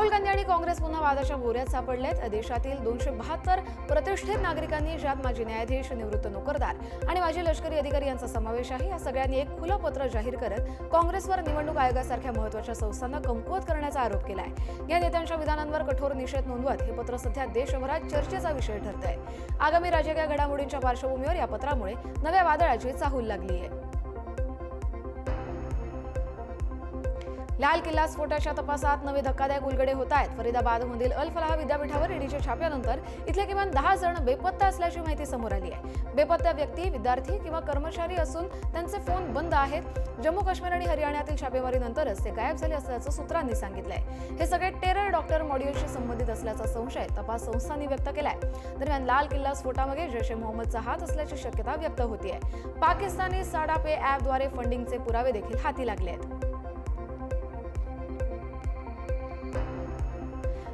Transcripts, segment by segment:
राहुल गांधी आणि काँग्रेस पुन्हा वादाच्या बोऱ्यात सापडलेत। देशातील 272 प्रतिष्ठित नागरिकांनी, ज्यात माजी न्यायाधीश, निवृत्त नोकरदार आणि माजी लष्करी अधिकारी यांचा समावेश आहे, या सगळ्यांनी एक खुलं पत्र जाहीर करत काँग्रेसवर निवडणूक आयोगासारख्या महत्त्वाच्या संस्थांना कमकुवत करण्याचा आरोप केलाय। या नेत्यांच्या विधानांवर कठोर निषेध नोंदवत हे पत्र सध्या देशभरात चर्चेचा विषय ठरतंय। आगामी राजकीय घडामोडींच्या पार्श्वभूमीवर या पत्रामुळे नव्या वादळाची चाहूल लागली आहे। लाल किल्ला स्फोटाच्या तपासात नवे धक्कादायक उलगडे होत आहेत। फरीदाबादमधील अल फलाह विद्यापीठावर ईडीच्या छाप्यानंतर इथले किमान 10 जण बेपत्ता असल्याची माहिती समोर आली आहे। बेपत्ता व्यक्ती, विद्यार्थी किंवा कर्मचारी असून त्यांचे फोन बंद आहेत। जम्मू काश्मीर आणि हरियाणातील छापेमारीनंतरच ते गायब झाले असल्याचं सूत्रांनी सांगितलंय। हे सगळे टेरर डॉक्टर मॉड्यूलशी संबंधित असल्याचा संशय तपास संस्थांनी व्यक्त केलाय। दरम्यान लाल किल्ला स्फोटामागे जैश ए मोहम्मदचा हात असल्याची शक्यता व्यक्त होतीये। पाकिस्तानी साडा पे ॲपद्वारे फंडिंगचे पुरावे देखील हाती लागले आहेत।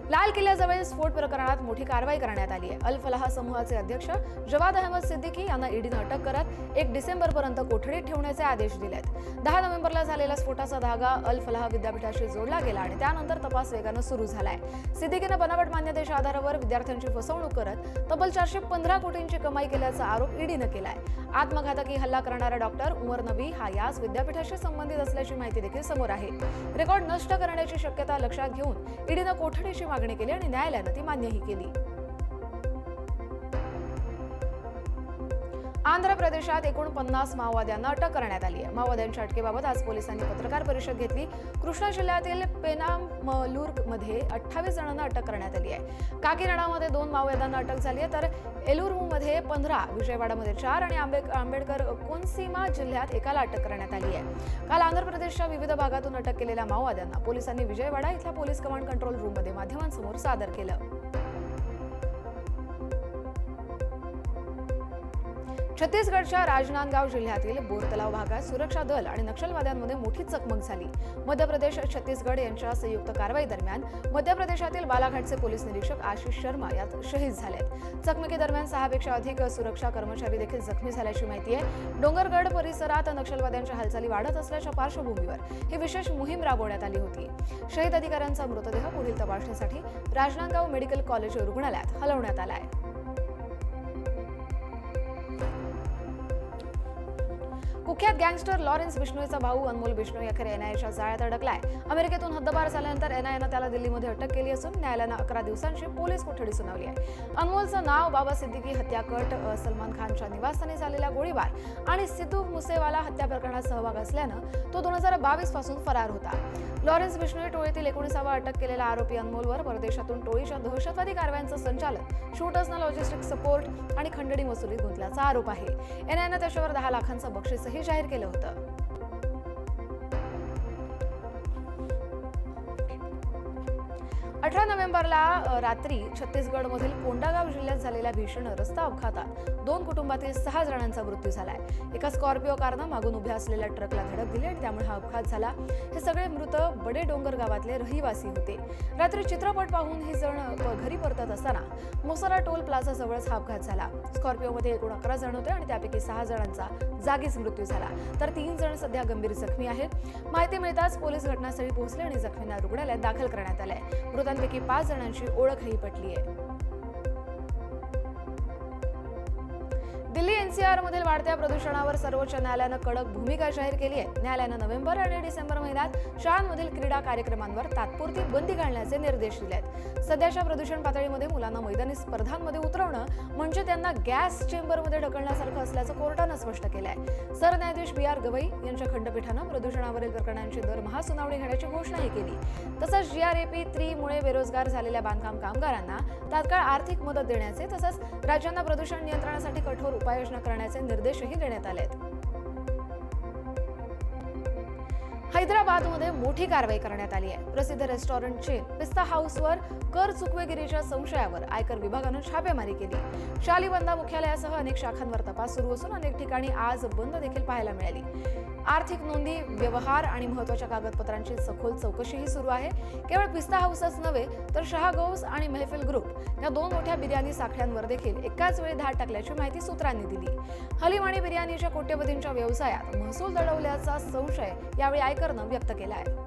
लाल किल्ल्याजवळ स्फोट प्रकरणात मोठी कारवाई करण्यात आली आहे। अल फलाह समूहाचे अध्यक्ष जवाद अहमद सिद्दीकी यांना ईडीने अटक करत 1 डिसेंबरपर्यंत कोठडीत ठेवण्याचे आदेश दिलेत। 10 नोव्हेंबरला झालेला स्फोटाचा धागा अल फलाह विद्यापीठाशी जोडला गेला आणि त्यानंतर तपास वेगाने सुरू झालाय। सिद्दीकीने बनावट मान्यतेच्या आधारावर विद्यार्थ्यांची फसवणूक करत तब्बल 415 कोटींची कमाई केल्याचा आरोप ईडीने केलाय। आत्मघातकी हल्ला करणारा डॉक्टर उमर नबी हा याच विद्यापीठाशी संबंधित असल्याची माहिती देखील समोर आहे। रेकॉर्ड नष्ट करण्याची शक्यता लक्षात घेऊन ईडीने कोठडीची मागणी केली आणि न्यायालयाने ती मान्यही केली। आंध्र प्रदेशात एकूण 50 माओवाद्यांना अटक करण्यात आली आहे। माओवाद्यांच्या अटकेबाबत आज पोलिसांनी पत्रकार परिषद घेतली। कृष्णा जिल्ह्यातील पेनामलूरमध्ये 28 जणांना अटक करण्यात आली आहे। काकीनाडामध्ये 2 माओवाद्यांना अटक झाली आहे, तर एलुरूमध्ये 15, विजयवाडामध्ये 4 आणि आंबेडकर कोनसीमा जिल्ह्यात एकाला अटक करण्यात आली आहे। काल आंध्र प्रदेशच्या विविध भागातून अटक केलेल्या माओवाद्यांना पोलिसांनी विजयवाडा इथल्या पोलीस कमांड कंट्रोल रूममध्ये माध्यमांसमोर सादर केलं। छत्तीसगडच्या राजनांदगाव जिल्ह्यातील बोरतलाव भागात सुरक्षा दल आणि नक्षलवाद्यांमध्ये मोठी चकमक झाली। मध्य प्रदेश छत्तीसगड यांच्या संयुक्त कारवाई दरम्यान मध्य प्रदेशातील बालाघाटचे पोलीस निरीक्षक आशिष शर्मा यात शहीद झालेत। चकमकीदरम्यान 6 पेक्षा अधिक सुरक्षा कर्मचारी देखील जखमी झाल्याची माहिती आहे। डोंगरगड परिसरात नक्षलवाद्यांच्या हालचाली वाढत असल्याच्या पार्श्वभूमीवर ही विशेष मोहीम राबवण्यात आली होती। शहीद अधिकाऱ्यांचा मृतदेह पुढील तपासणीसाठी राजनांदगाव मेडिकल कॉलेज रुग्णालयात हलवण्यात आला आहे। कुख्यात गँगस्टर लॉरेन्स बिश्नोईचा भाऊ अनमोल बिश्नोई अखेर एनआयएच्या जाळ्यात अडकलाय। अमेरिकेतून हद्दपार झाल्यानंतर एनआयएनं त्याला दिल्लीमध्ये अटक केली असून न्यायालयानं 11 दिवसांची पोलीस कोठडी सुनावली आहे। अनमोलचं नाव बाबा सिद्दीकी हत्याकट, सलमान खानच्या निवासस्थानी झालेला गोळीबार आणि सिद्धू मुसेवाला हत्या प्रकरणात सहभाग असल्यानं तो 2022 पासून फरार होता। लॉरेन्स बिश्नोई टोळीतील 19वा अटक केलेला आरोपी अनमोलवर परदेशातून टोळीच्या दहशतवादी कारवायांचं संचालन, शूटर्सना लॉजिस्टिक सपोर्ट आणि खंडणी वसुलीत गुंतल्याचा आरोप आहे। एनआयएनं त्याच्यावर 10 लाखांचं बक्षीसही जाहीर केलं होतं। 18 नोव्हेंबरला रात्री छत्तीसगडमधील कोंडागाव जिल्ह्यात झालेल्या भीषण रस्ता अपघातात 2 कुटुंबातील 6 जणांचा मृत्यू झालाय। एका स्कॉर्पिओ कारनं मागून उभ्या असलेल्या ट्रकला धडक दिली आणि त्यामुळे हा अपघात झाला। हे सगळे मृत बडे डोंगर गावातले रहिवासी होते। रात्री चित्रपट पाहून ही जण घरी परतत असताना मोसरा टोल प्लाझा जवळच हा अपघात झाला। स्कॉर्पिओमध्ये एकूण 11 जण होते आणि त्यापैकी 6 जणांचा जागीच मृत्यू झाला, तर 3 जण सध्या गंभीर जखमी आहेत। माहिती मिळताच पोलीस घटनास्थळी पोहोचले आणि जखमींना रुग्णालयात दाखल करण्यात आले। मृतांपैकी 5 जणांची ओळखही पटली आहे। दिल्ली एनसीआर मधील वाढत्या प्रदूषणावर सर्वोच्च न्यायालयानं कडक भूमिका जाहीर केली आहे। न्यायालयानं नोव्हेंबर आणि डिसेंबर महिन्यात शाळांमधील क्रीडा कार्यक्रमांवर तात्पुरती बंदी घालण्याचे निर्देश दिले आहेत। सध्याच्या प्रदूषण पातळीमध्ये मुलांना मैदानी स्पर्धांमध्ये उतरवणं म्हणजे त्यांना गॅस चेंबरमध्ये ढकलण्यासारखं असल्याचं कोर्टानं स्पष्ट केलं आहे। सरन्यायाधीश BR गवई यांच्या खंडपीठानं प्रदूषणावरील प्रकरणांची दरमहा सुनावणी घेण्याची घोषणाही केली। तसंच GRAP 3 मुळे बेरोजगार झालेल्या बांधकाम कामगारांना तात्काळ आर्थिक मदत देण्याचे तसंच राज्यांना प्रदूषण नियंत्रणासाठी कठोर उपाययोजना करण्याचे निर्देशही देण्यात आलेत। हैदराबादमध्ये मोठी कारवाई करण्यात आली आहे। प्रसिद्ध रेस्टॉरंट चेन पिस्ता हाऊसवर कर चुकवेगिरीच्या संशयावर आयकर विभागानं छापेमारी केली। शालीबंदा मुख्यालयासह अनेक शाखांवर तपास सुरू असून अनेक ठिकाणी आज बंद देखील पाहायला मिळाली। आर्थिक नोंदी, व्यवहार आणि महत्त्वाच्या कागदपत्रांची सखोल चौकशीही सुरू आहे। केवळ पिस्ता हाऊसच नव्हे तर शहागौस आणि महफिल ग्रुप या 2 मोठ्या बिर्याणी साखळ्यांवर देखील एकाच वेळी धाड टाकल्याची माहिती सूत्रांनी दिली। हलीम आणि बिर्याणीच्या कोट्यवधींच्या व्यवसायात महसूल दडवल्याचा संशय यावेळी आयकरनं व्यक्त केला आहे।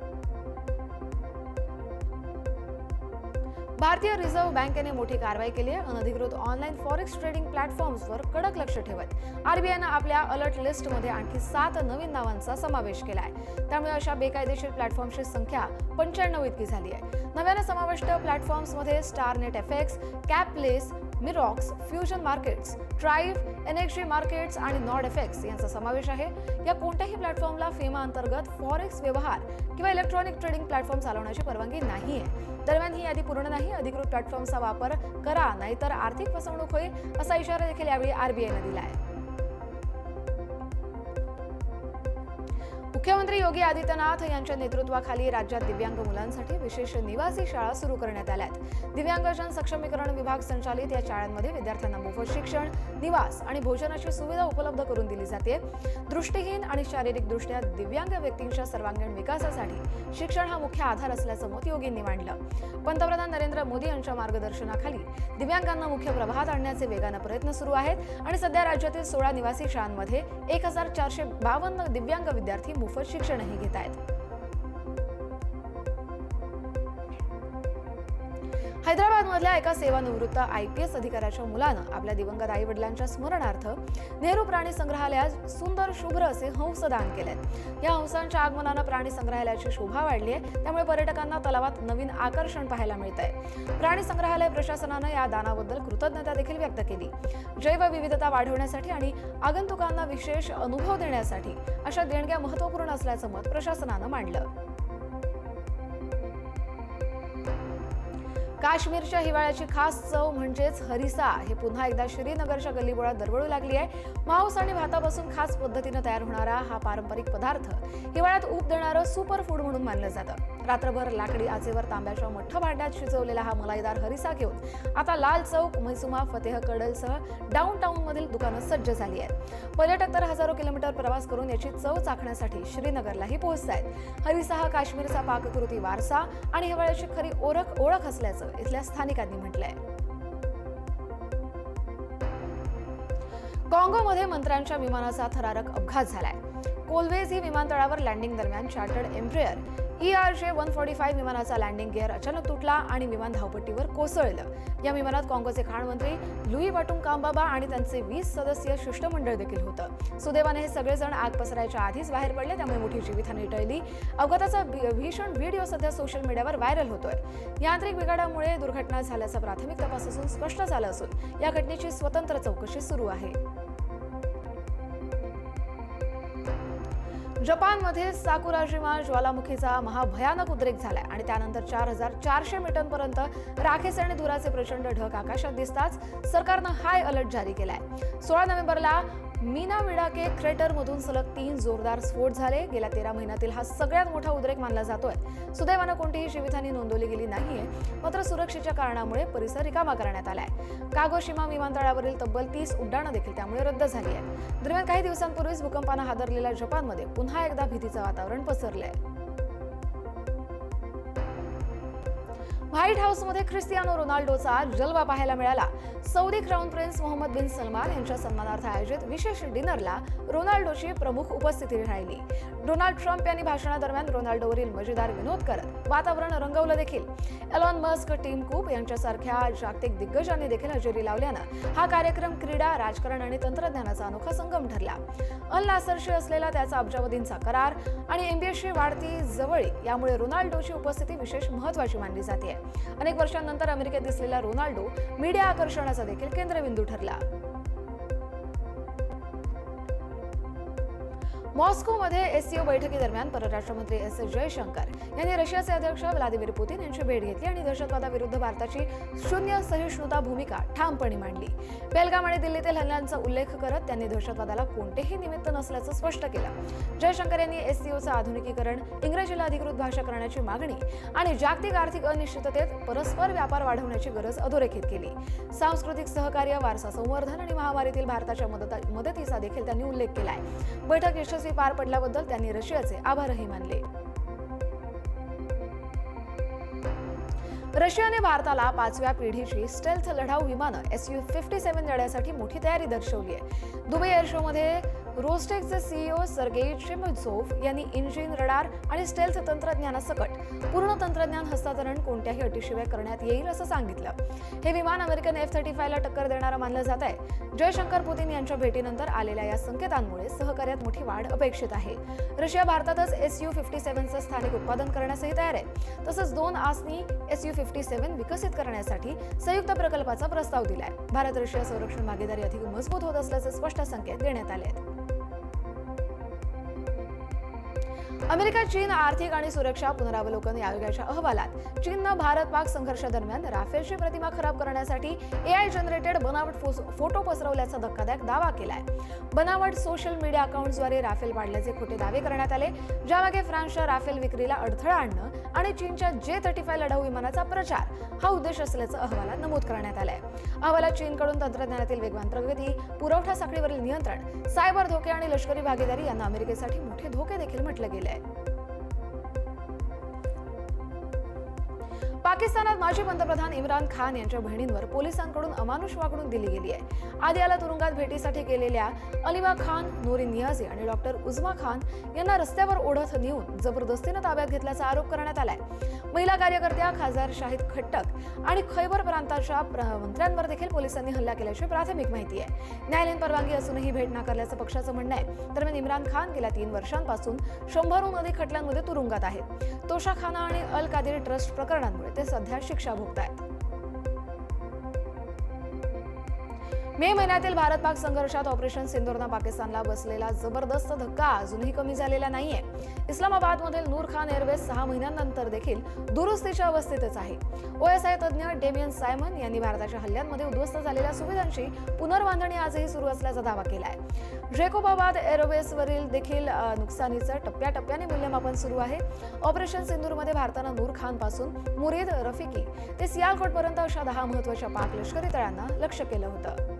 भारतीय रिझर्व्ह बँकेने मोठी कारवाई केली आहे. अनधिकृत ऑनलाईन फॉरेक्स ट्रेडिंग प्लॅटफॉर्म्सवर कडक लक्ष ठेवत आरबीआयनं आपल्या अलर्ट लिस्टमध्ये आणखी 7 नवीन नावांचा समावेश केला आहे. त्यामुळे अशा बेकायदेशीर प्लॅटफॉर्मची संख्या 95 इतकी झाली आहे. नव्यानं समाविष्ट प्लॅटफॉर्म्समध्ये स्टारनेट एफएक्स, कॅपलेस, मिरॉक्स, फ्युजन मार्केट्स, ट्राईव्ह, एनएक्सजी मार्केट्स आणि नॉड एफएक्स यांचा समावेश आहे. या कोणत्याही प्लॅटफॉर्मला फेमा अंतर्गत फॉरेक्स व्यवहार किंवा इलेक्ट्रॉनिक ट्रेडिंग प्लॅटफॉर्म चालवण्याची परवानगी नाही आहे. दरम्यान ही यादी पूर्ण नाही. अधिकृत प्लॅटफॉर्मचा वापर करा, नाहीतर आर्थिक फसवणूक होईल असा इशारा देखील यावेळी आरबीआयने दिला आहे. मुख्यमंत्री योगी आदित्यनाथ यांच्या नेतृत्वाखाली राज्यात दिव्यांग मुलांसाठी विशेष निवासी शाळा सुरू करण्यात आल्या आहेत. दिव्यांगजन सक्षमीकरण विभाग संचालित या शाळांमध्ये विद्यार्थ्यांना मोफत शिक्षण, निवास आणि भोजनाची सुविधा उपलब्ध करून दिली जाते. दृष्टीहीन आणि शारीरिकदृष्ट्या दिव्यांग व्यक्तींच्या सर्वांगीण विकासासाठी शिक्षण हा मुख्य आधार असल्याचं मत योगींनी मांडलं. पंतप्रधान नरेंद्र मोदी यांच्या मार्गदर्शनाखाली दिव्यांगांना मुख्य प्रवाहात आणण्याचे वेगाने प्रयत्न सुरू आहेत आणि सध्या राज्यातील 16 निवासी शाळांमध्ये 1452 दिव्यांग विद्यार्थी मोफत शिक्षणही घेत आहेत. हैदराबादमधल्या एका सेवानिवृत्त IPS अधिकाऱ्याच्या मुलानं आपल्या दिवंगत आई वडिलांच्या स्मरणार्थ नेहरू प्राणी संग्रहालयात सुंदर शुभ्र असे हंस दान केलेत. या हंसांच्या आगमनानं प्राणी संग्रहालयाची शोभा वाढली आहे. त्यामुळे पर्यटकांना तलावात नवीन आकर्षण पाहायला मिळतंय. प्राणी संग्रहालय प्रशासनानं या दानाबद्दल कृतज्ञता देखील व्यक्त केली. जैवविविधता वाढवण्यासाठी आणि आगंतुकांना विशेष अनुभव देण्यासाठी अशा देणग्या महत्त्वपूर्ण असल्याचं मत प्रशासनानं मांडलं. काश्मीरच्या हिवाळ्याची खास चव म्हणजेच हरिसा हे पुन्हा एकदा श्रीनगरच्या गल्लीबोळात दरवळू लागली आहे. मांस आणि भातापासून खास पद्धतीने तयार होणारा हा पारंपरिक पदार्थ हिवाळ्यात ऊब देणारं सुपर फूड म्हणून मानलं जातं. रात्रभर लाकडी आचेवर तांब्याच्या मोठ्या भांड्यात शिजवलेला हा मलाईदार हरिसा घेऊन आता लाल चौक, म्हैसुमा, फतेह कडलसह डाऊनटाऊन मधील दुकानं सज्ज झाली आहेत. पर्यटक तर हजारो किलोमीटर प्रवास करून याची चव चाखण्यासाठी श्रीनगरलाही पोहोचतायत. हरिसा हा काश्मीरचा पाककृती वारसा आणि हिवाळ्याची खरी ओळख असल्याचं इथल्या स्थानिकांनी म्हटलंय. काँगोमध्ये मंत्र्यांच्या विमानाचा थरारक अपघात झालाय. कोलवेझी विमानतळावर लँडिंग दरम्यान चार्टर्ड एम्ब्रेयर ERJ-145 विमानाचा लँडिंग गिअर अचानक तुटला आणि विमान धावपट्टीवर कोसळलं. या विमानात काँगोचे खाणमंत्री लुई बाटुंग कांबाबा आणि त्यांचे 20 सदस्यीय शिष्टमंडळ देखील होतं. सुदैवाने हे सगळेजण आग पसरायच्या आधीच बाहेर पडले, त्यामुळे मोठी जीवितहानी टळली. अपघाताचा भीषण व्हिडिओ सध्या सोशल मीडियावर व्हायरल होतोय. यांत्रिक बिघाडामुळे दुर्घटना झाल्याचा प्राथमिक तपास असून स्पष्ट झालं असून या घटनेची स्वतंत्र चौकशी सुरू आहे. जपानमध्ये साकुराजिमा ज्वालामुखीचा महाभयानक उद्रेक झालाय आणि त्यानंतर 4400 मीटरपर्यंत राखेचे आणि धुराचे प्रचंड ढग आकाशात दिसताच सरकारनं हाय अलर्ट जारी केलाय. 16 नोव्हेंबरला मिनामिडाके क्रेटरमधून सलग 3 जोरदार स्फोट झाले. गेल्या 13 महिन्यातील हा सगळ्यात मोठा उद्रेक मानला जातोय. सुदैवानं कोणतीही जीवितहानी नोंदवली गेली नाहीये, मात्र सुरक्षेच्या कारणामुळे परिसर रिकामा करण्यात आलाय. कागोशिमा विमानतळावरील तब्बल 30 उड्डाणं देखील त्यामुळे रद्द झाली आहेत. दरम्यान काही दिवसांपूर्वीच भूकंपानं हादरलेल्या जपानमध्ये पुन्हा एकदा भीतीचं वातावरण पसरलंय. व्हाईट हाऊसमध्ये ख्रिस्टियानो रोनाल्डोचा जलवा पाहायला मिळाला. सौदी क्राऊन प्रिन्स मोहम्मद बिन सलमान यांच्या सन्मानार्थ आयोजित विशेष डिनरला रोनाल्डोची प्रमुख उपस्थिती राहिली. डोनाल्ड ट्रम्प यांनी भाषणादरम्यान रोनाल्डोवरील मजेदार विनोद करत वातावरण रंगवलं देखील. एलॉन मस्क, टिम कुक यांच्यासारख्या जागतिक दिग्गजांनी देखील हजेरी लावल्यानं हा कार्यक्रम क्रीडा, राजकारण आणि तंत्रज्ञानाचा अनोखा संगम ठरला. अल नासरशी असलेला त्याचा अब्जावधींचा करार आणि एमबीएसची वाढती जवळीक यामुळे रोनाल्डोची उपस्थिती विशेष महत्त्वाची मानली जाते. अनेक वर्षांनंतर अमेरिकेत दिसलेला रोनाल्डो मीडिया आकर्षणाचा देखील केंद्रबिंदू ठरला. मॉस्कोमध्ये SCO बैठकीदरम्यान परराष्ट्र मंत्री S जयशंकर यांनी रशियाचे अध्यक्ष व्लादिमीर पुतीन यांची भेट घेतली आणि दहशतवादाविरुद्ध भारताची शून्य सहिष्णुता भूमिका ठामपणे मांडली. बेलगाम आणि दिल्लीतील हल्ल्यांचा उल्लेख करत त्यांनी दहशतवादाला कोणतेही निमित्त नसल्याचं स्पष्ट केलं. जयशंकर यांनी SCOचं आधुनिकीकरण, इंग्रजीला अधिकृत भाषा करण्याची मागणी आणि जागतिक आर्थिक अनिश्चिततेत परस्पर व्यापार वाढवण्याची गरज अधोरेखित केली. सांस्कृतिक सहकार्य, वारसा संवर्धन आणि महामारीतील भारताच्या मदतीचा देखील त्यांनी उल्लेख केलाय. बैठक यशस्वी पार पडल्याबद्दल त्यांनी रशियाचे आभारही मानले. रशियाने भारताला 5व्या पिढीची स्टेल्थ लढाऊ विमानं Su-57 देण्यासाठी मोठी तयारी दर्शवली आहे. दुबई एअर शोमध्ये रोस्टेकचे सीईओ सर्गेई चेमेझोव यांनी इंजिन, रडार आणि स्टेल्थ तंत्रज्ञानासकट पूर्ण तंत्रज्ञान हस्तांतरण कोणत्याही अटीशिवाय करण्यात येईल असं सांगितलं. हे विमान अमेरिकन F-35 ला टक्कर देणारं मानलं जात आहे. जयशंकर पुतीन यांच्या भेटीनंतर आलेल्या या संकेतांमुळे सहकार्यात मोठी वाढ अपेक्षित आहे. रशिया भारतातच Su-57चं स्थानिक उत्पादन करण्यासही तयार आहे. तसंच 2 आसनी Su-57 विकसित करण्यासाठी संयुक्त प्रकल्पाचा प्रस्ताव दिलाय. भारत रशिया संरक्षण भागीदारी अधिक मजबूत होत असल्याचे स्पष्ट संकेत देण्यात आले आहेत. अमेरिका चीन आर्थिक आणि सुरक्षा पुनरावलोकन आयोगाच्या अहवालात चीननं भारत-पाक संघर्षादरम्यान राफेलची प्रतिमा खराब करण्यासाठी AI जनरेटेड बनावट फोटो पसरवल्याचा धक्कादायक दावा केलाय. बनावट सोशल मीडिया अकाउंट्सद्वारे राफेल पाडल्याचे खोटे दावे करण्यात आले, ज्यामागे फ्रान्सच्या राफेल विक्रीला अडथळा आणणं आणि चीनच्या J-35 लढाऊ विमानाचा प्रचार हा उद्देश असल्याचं अहवालात नमूद करण्यात आलंय. अहवालात चीनकडून तंत्रज्ञानातील वेगवान प्रगती, पुरवठा साखळीवरील नियंत्रण, सायबर धोके आणि लष्करी भागीदारी यांना अमेरिकेसाठी मोठे धोके देखील म्हटलं गेलंय. पाकिस्तानात माजी पंतप्रधान इम्रान खान यांच्या बहिणींवर पोलिसांकडून अमानुष वागणूक दिली गेली आहे. आधी याला तुरुंगात भेटीसाठी गेलेल्या अलिमा खान, नूरिन नियाझी आणि डॉक्टर उझमा खान यांना रस्त्यावर ओढत नेऊन जबरदस्तीनं ताब्यात घेतल्याचा आरोप करण्यात आलाय. महिला कार्यकर्त्या खासदार शाहिद खट्टक आणि खैबर प्रांताच्या मंत्र्यांवर देखील पोलिसांनी हल्ला केल्याची प्राथमिक माहिती आहे. न्यायालयीन परवानगी असूनही भेट नाकारल्याचं पक्षाचं म्हणणं आहे. दरम्यान इम्रान खान गेल्या 3 वर्षांपासून 100हून अधिक खटल्यांमध्ये तुरुंगात आहेत. तोशाखाना आणि अल कादिर ट्रस्ट प्रकरणांमुळे ते सध्या शिक्षा भोगतायत. मे महिन्यातील भारत-पाक संघर्षात ऑपरेशन सिंदूरनं पाकिस्तानला बसलेला जबरदस्त धक्का अजूनही कमी झालेला नाहीये. इस्लामाबादमधील नूर खान एअरबेस 6 महिन्यांनंतर देखील दुरुस्तीच्या अवस्थेतच आहे. OSI तज्ज्ञ डेमियन सायमन यांनी भारताच्या हल्ल्यांमध्ये उद्ध्वस्त झालेल्या सुविधांची पुनर्बांधणी आजही सुरू असल्याचा दावा केलाय. जैकोबाबाद एअरबेसवरील देखील नुकसानीचं टप्प्याटप्प्याने मूल्यमापन सुरू आहे. ऑपरेशन सिंदूरमध्ये भारतानं नूर खान पासून मुरीद, रफिकी ते सियालकोटपर्यंत अशा 10 महत्त्वाच्या पाक लष्करी तळांना लक्ष्य केलं होतं.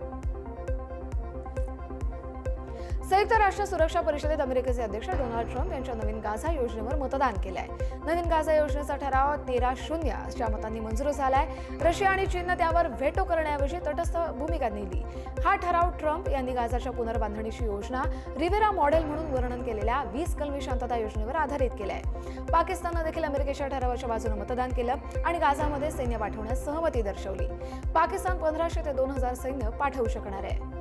संयुक्त राष्ट्र सुरक्षा परिषदेत अमेरिकेचे अध्यक्ष डोनाल्ड ट्रम्प यांच्या नवीन गाझा योजनेवर मतदान केलंय. नवीन गाझा योजनेचा ठराव 13-0 मतांनी मंजूर झालाय. रशिया आणि चीननं त्यावर व्हेटो करण्याऐवजी तटस्थ भूमिका नेली. हा ठराव ट्रम्प यांनी गाझाच्या पुनर्बांधणीची योजना रिव्हेरा मॉडेल म्हणून वर्णन केलेल्या 20 कलमी शांतता योजनेवर आधारित केलाय. पाकिस्ताननं देखील अमेरिकेच्या ठरावाच्या बाजूने मतदान केलं आणि गाझामध्ये सैन्य पाठवण्यास सहमती दर्शवली. पाकिस्तान 1500 ते 2000 सैन्य पाठवू शकणार आहे.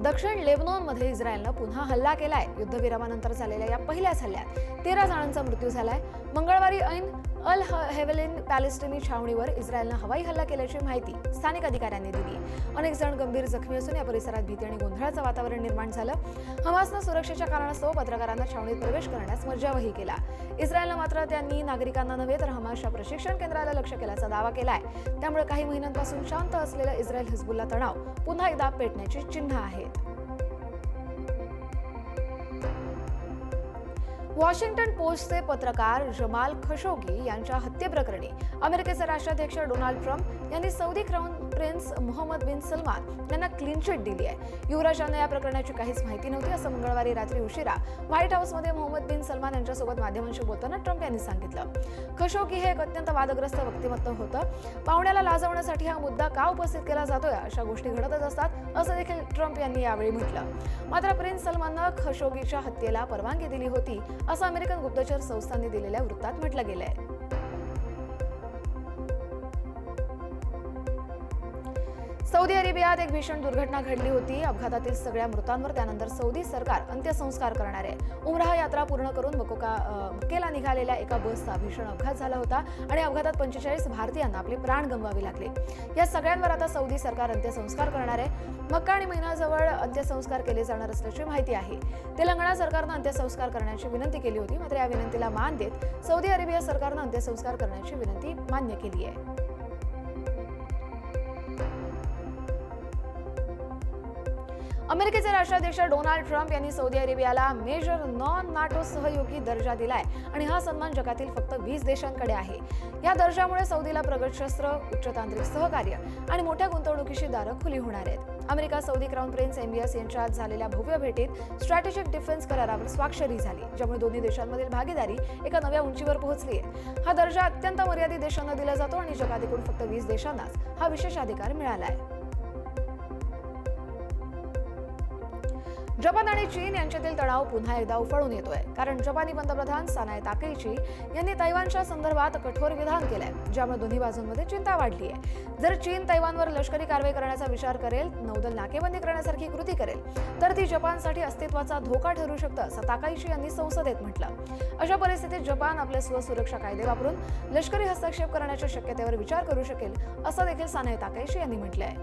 दक्षिण लेबनॉनमध्ये इस्रायलनं पुन्हा हल्ला केलाय. युद्धविरामानंतर झालेल्या या पहिल्याच हल्ल्यात 13 जणांचा मृत्यू झालाय. मंगळवारी ऐन अल हेवलिन पॅलेस्टिनी छावणीवर इस्रायलनं हवाई हल्ला केल्याची माहिती स्थानिक अधिकाऱ्यांनी दिली. अनेक जण गंभीर जखमी असून या परिसरात भीती आणि गोंधळाचं वातावरण निर्माण झालं. हमासनं सुरक्षेच्या कारणास्तव पत्रकारांना छावणीत प्रवेश करण्यास मज्जावही केला. इस्रायलनं मात्र त्यांनी नागरिकांना नव्हे तर हमासच्या प्रशिक्षण केंद्राला लक्ष्य केल्याचा दावा केलाय. त्यामुळे काही महिन्यांपासून शांत असलेला इस्रायल हिजबुल्ला तणाव पुन्हा एकदा पेटण्याची चिन्ह आहेत. वॉशिंग्टन पोस्टचे पत्रकार जमाल खशोगी यांच्या हत्येप्रकरणी अमेरिकेचे राष्ट्राध्यक्ष डोनाल्ड ट्रम्प यांनी सौदी क्राऊन प्रिन्स मोहम्मद बिन सलमान यांना क्लीन चिट दिली आहे. युवराजांना या प्रकरणाची काहीच माहिती नव्हती असं मंगळवारी रात्री उशिरा व्हाईट हाऊसमध्ये मोहम्मद बिन सलमान यांच्यासोबत माध्यमांशी बोलताना ट्रम्प यांनी सांगितलं. खशोगी हे एक अत्यंत वादग्रस्त व्यक्तिमत्व होतं. पाहुण्याला लाजवण्यासाठी हा मुद्दा का उपस्थित केला जातोय अशा गोष्टी घडतच असतात असं देखील ट्रम्प यांनी यावेळी म्हटलं. मात्र प्रिन्स सलमाननं खशोगीच्या हत्येला परवानगी दिली होती असं अमेरिकन गुप्तचर संस्थांनी दिलेल्या वृत्तात म्हटलं गेलंय. सौदी अरेबियात एक भीषण दुर्घटना घडली होती. अपघातातील सगळ्या मृतांवर त्यानंतर सौदी सरकार अंत्यसंस्कार करणार आहे. उमराह यात्रा पूर्ण करून मक्केला निघालेल्या एका बसचा भीषण अपघात झाला होता आणि अपघातात 45 भारतीयांना आपले प्राण गमवावे लागले. या सगळ्यांवर आता सौदी सरकार अंत्यसंस्कार करणार आहे. मक्का आणि मदिनाजवळ अंत्यसंस्कार केले जाणार असल्याची माहिती आहे. तेलंगणा सरकारनं अंत्यसंस्कार करण्याची विनंती केली होती. मात्र या विनंतीला मान देत सौदी अरेबिया सरकारनं अंत्यसंस्कार करण्याची विनंती मान्य केली आहे. अमेरिकेचे राष्ट्राध्यक्ष डोनाल्ड ट्रम्प यांनी सौदी अरेबियाला मेजर नॉन नाटो सहयोगी दर्जा दिलाय आणि हा सन्मान जगातील फक्त 20 देशांकडे आहे. या दर्जामुळे सौदीला प्रगत शस्त्र, उच्चतांत्रिक सहकार्य आणि मोठ्या गुंतवणुकीची दारं खुली होणार आहेत. America Saudi crown prince MBS यांच्यात झालेल्या भव्य भेटीत स्ट्रॅटेजिक डिफेन्स करारावर स्वाक्षरी झाली, ज्यामुळे दोन्ही देशांमधील भागीदारी एका नव्या उंचीवर पोहोचली आहे. हा दर्जा अत्यंत मर्यादित देशांना दिला जातो आणि जगात एकूण फक्त 20 देशांनाच हा विशेष अधिकार मिळाला आहे. जपान आणि चीन यांच्यातील तणाव पुन्हा एकदा उफाळून येतोय, कारण जपानी पंतप्रधान सानाय ताकेइची यांनी तैवानच्या संदर्भात कठोर विधान केलंय, ज्यामुळे दोन्ही बाजूंमध्ये चिंता वाढली आहे. जर चीन तैवानवर लष्करी कारवाई करण्याचा विचार करेल, नौदल नाकेबंदी करण्यासारखी कृती करेल, तर ती जपानसाठी अस्तित्वाचा धोका ठरू शकतं, असं ताकाइची यांनी संसदेत म्हटलं. अशा परिस्थितीत जपान आपले स्वसुरक्षा कायदे वापरून लष्करी हस्तक्षेप करण्याच्या शक्यतेवर विचार करू शकेल, असं देखील सानाय ताकेइची यांनी म्हटलंय.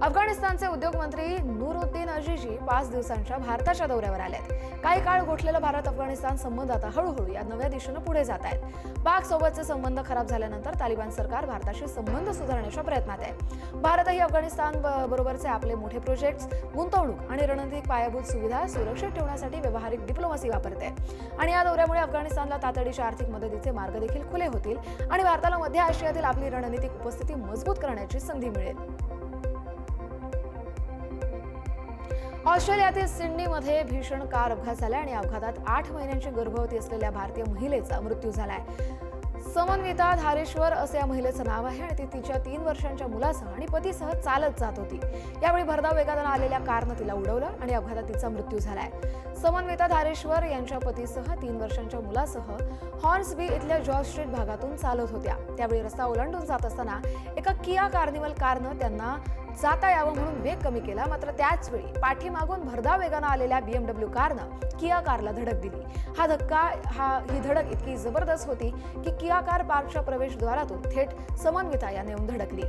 अफगाणिस्तानचे उद्योग मंत्री नूरुद्दीन अझीजी 5 दिवसांच्या भारताच्या दौऱ्यावर आलेत. काही काळ गोठलेलं भारत अफगाणिस्तान संबंध आता हळूहळू या नव्या दिशेनं पुढे जात आहेत. पाक सोबतचे संबंध खराब झाल्यानंतर तालिबान सरकार भारताशी संबंध सुधारण्याच्या प्रयत्नात आहे. भारतही अफगाणिस्तान बरोबरचे आपले मोठे प्रोजेक्ट्स, गुंतवणूक आणि रणनीतिक पायाभूत सुविधा सुरक्षित ठेवण्यासाठी व्यावहारिक डिप्लोमसी वापरते. आणि या दौऱ्यामुळे अफगाणिस्तानला तातडीच्या आर्थिक मदतीचे मार्ग देखील खुले होतील आणि भारताला मध्य आशियातील आपली रणनीतिक उपस्थिती मजबूत करण्याची संधी मिळेल. ऑस्ट्रेलियातील सिडनीमध्ये भीषण कार अपघात झाला आणि अपघातात 8 महिन्यांची गर्भवती असलेल्या भारतीय महिलेचा मृत्यू झालाय. समन्विता धारेश्वर असे या महिलेचं नाव आहे आणि ती तिच्या 3 वर्षांच्या मुलासह आणि पतीसह चालत जात होती. यावेळी भरधाव वेगानं आलेल्या कारनं तिला उडवलं आणि अपघातात तिचा मृत्यू झालाय. समन्विता धारेश्वर यांच्या पतीसह 3 वर्षांच्या मुलासह हॉर्न्सबी इथल्या जॉर्ज स्ट्रीट भागातून चालत होत्या. त्यावेळी रस्ता ओलांडून जात असताना एका किया कार्निवल कारनं त्यांना जाता यावं म्हणून वेग कमी केला. मात्र त्याच वेळी पाठीमागून भरधाव वेगानं आलेल्या BMW कारनं किया कारला धडक दिली. ही धडक इतकी जबरदस्त होती की किया कार पार्कच्या प्रवेशद्वारातून थेट समन्विता याने येऊन धडकली.